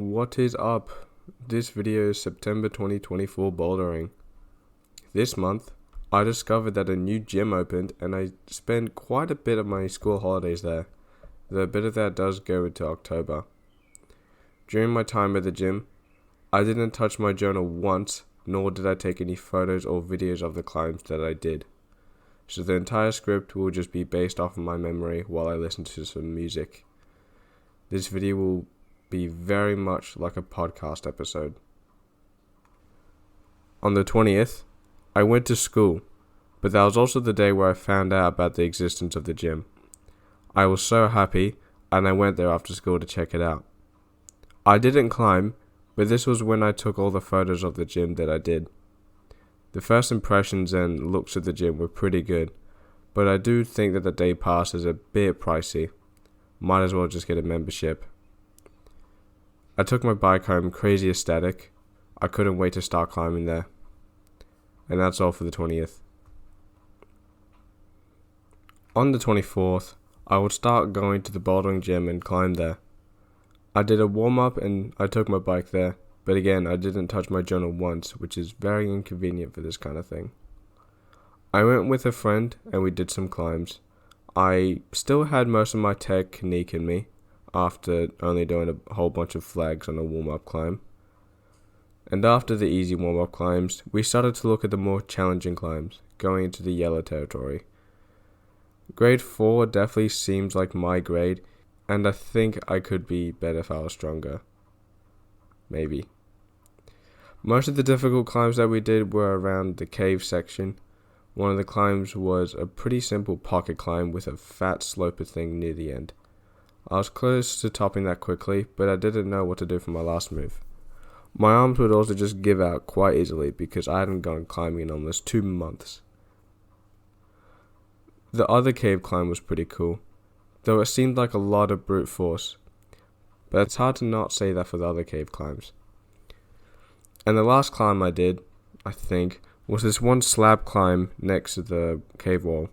What is up? This video is September 2024 bouldering. This month, I discovered that a new gym opened and I spent quite a bit of my school holidays there. The bit of that does go into October. During my time at the gym, I didn't touch my journal once, nor did I take any photos or videos of the climbs that I did. So the entire script will just be based off of my memory while I listen to some music. This video will be very much like a podcast episode. On the 20th, I went to school, but that was also the day where I found out about the existence of the gym. I was so happy, and I went there after school to check it out. I didn't climb, but this was when I took all the photos of the gym that I did. The first impressions and looks of the gym were pretty good, but I do think that the day pass is a bit pricey. Might as well just get a membership. I took my bike home crazy ecstatic. I couldn't wait to start climbing there. And that's all for the 20th. On the 24th, I would start going to the bouldering gym and climb there. I did a warm-up and I took my bike there, but again, I didn't touch my journal once, which is very inconvenient for this kind of thing. I went with a friend and we did some climbs. I still had most of my technique in me after only doing a whole bunch of flags on a warm-up climb. And after the easy warm-up climbs, we started to look at the more challenging climbs, going into the yellow territory. Grade 4 definitely seems like my grade, and I think I could be better if I was stronger. Maybe. Most of the difficult climbs that we did were around the cave section. One of the climbs was a pretty simple pocket climb with a fat sloper thing near the end. I was close to topping that quickly, but I didn't know what to do for my last move. My arms would also just give out quite easily because I hadn't gone climbing in almost 2 months. The other cave climb was pretty cool, though it seemed like a lot of brute force. But it's hard to not say that for the other cave climbs. And the last climb I did, I think, was this one slab climb next to the cave wall.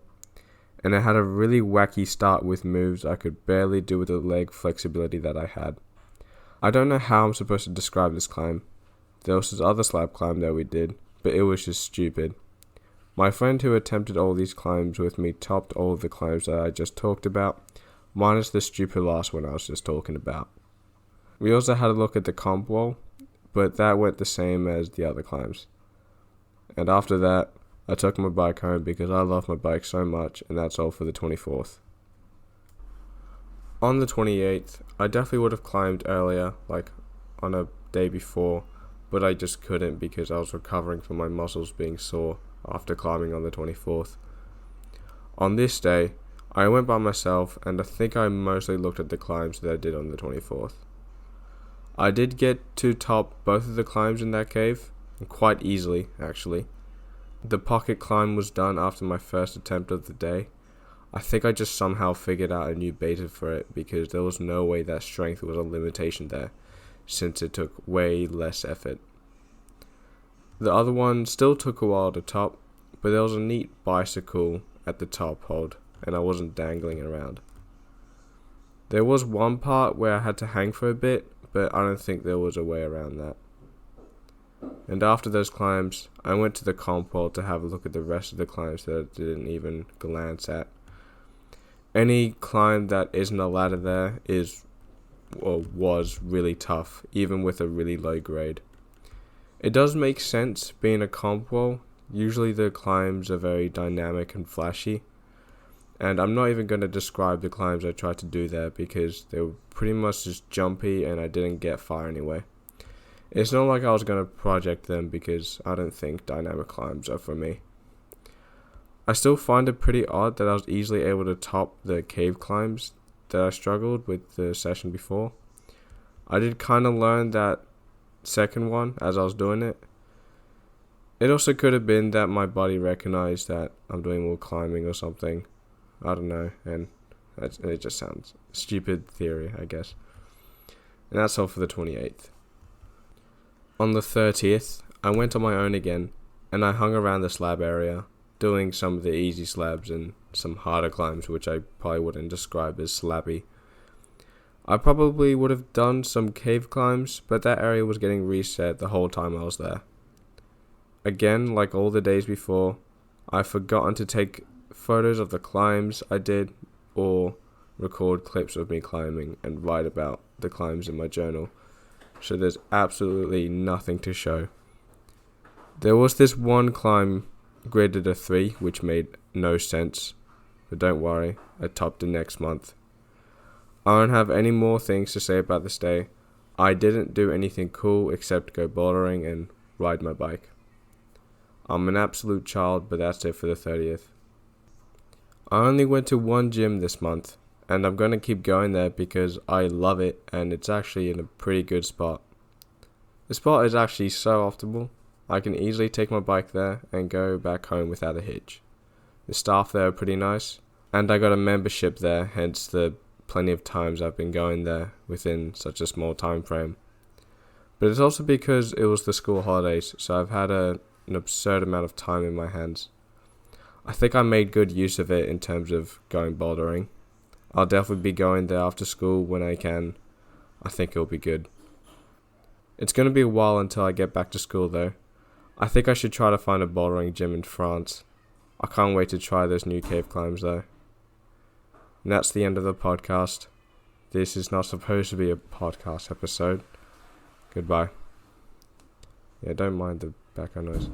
And it had a really wacky start with moves I could barely do with the leg flexibility that I had. I don't know how I'm supposed to describe this climb. There was this other slab climb that we did, but it was just stupid. My friend who attempted all these climbs with me topped all of the climbs that I just talked about, minus the stupid last one I was just talking about. We also had a look at the comp wall, but that went the same as the other climbs. And after that, I took my bike home because I love my bike so much, and that's all for the 24th. On the 28th, I definitely would have climbed earlier, like on a day before, but I just couldn't because I was recovering from my muscles being sore after climbing on the 24th. On this day, I went by myself, and I think I mostly looked at the climbs that I did on the 24th. I did get to top both of the climbs in that cave, quite easily, actually. The pocket climb was done after my first attempt of the day. I think I just somehow figured out a new beta for it because there was no way that strength was a limitation there, since it took way less effort. The other one still took a while to top, but there was a neat bicycle at the top hold, and I wasn't dangling around. There was one part where I had to hang for a bit, but I don't think there was a way around that. And after those climbs, I went to the comp wall to have a look at the rest of the climbs that I didn't even glance at. Any climb that isn't a ladder there was really tough, even with a really low grade. It does make sense being a comp wall. Usually the climbs are very dynamic and flashy. And I'm not even going to describe the climbs I tried to do there because they were pretty much just jumpy and I didn't get far anyway. It's not like I was going to project them because I don't think dynamic climbs are for me. I still find it pretty odd that I was easily able to top the cave climbs that I struggled with the session before. I did kind of learn that second one as I was doing it. It also could have been that my body recognized that I'm doing more climbing or something. I don't know, and it just sounds stupid theory, I guess. And that's all for the 28th. On the 30th, I went on my own again, and I hung around the slab area, doing some of the easy slabs and some harder climbs, which I probably wouldn't describe as slabby. I probably would have done some cave climbs, but that area was getting reset the whole time I was there. Again, like all the days before, I've forgotten to take photos of the climbs I did or record clips of me climbing and write about the climbs in my journal, so there's absolutely nothing to show. There was this one climb graded a 3, which made no sense, but don't worry, I topped it next month. I don't have any more things to say about this day. I didn't do anything cool except go bouldering and ride my bike. I'm an absolute child, but that's it for the 30th. I only went to one gym this month, and I'm going to keep going there because I love it and it's actually in a pretty good spot. The spot is actually so optimal, I can easily take my bike there and go back home without a hitch. The staff there are pretty nice, and I got a membership there, hence the plenty of times I've been going there within such a small time frame. But it's also because it was the school holidays, so I've had an absurd amount of time in my hands. I think I made good use of it in terms of going bouldering. I'll definitely be going there after school when I can. I think it'll be good. It's going to be a while until I get back to school though. I think I should try to find a bouldering gym in France. I can't wait to try those new cave climbs though. And that's the end of the podcast. This is not supposed to be a podcast episode. Goodbye. Yeah, don't mind the background noise.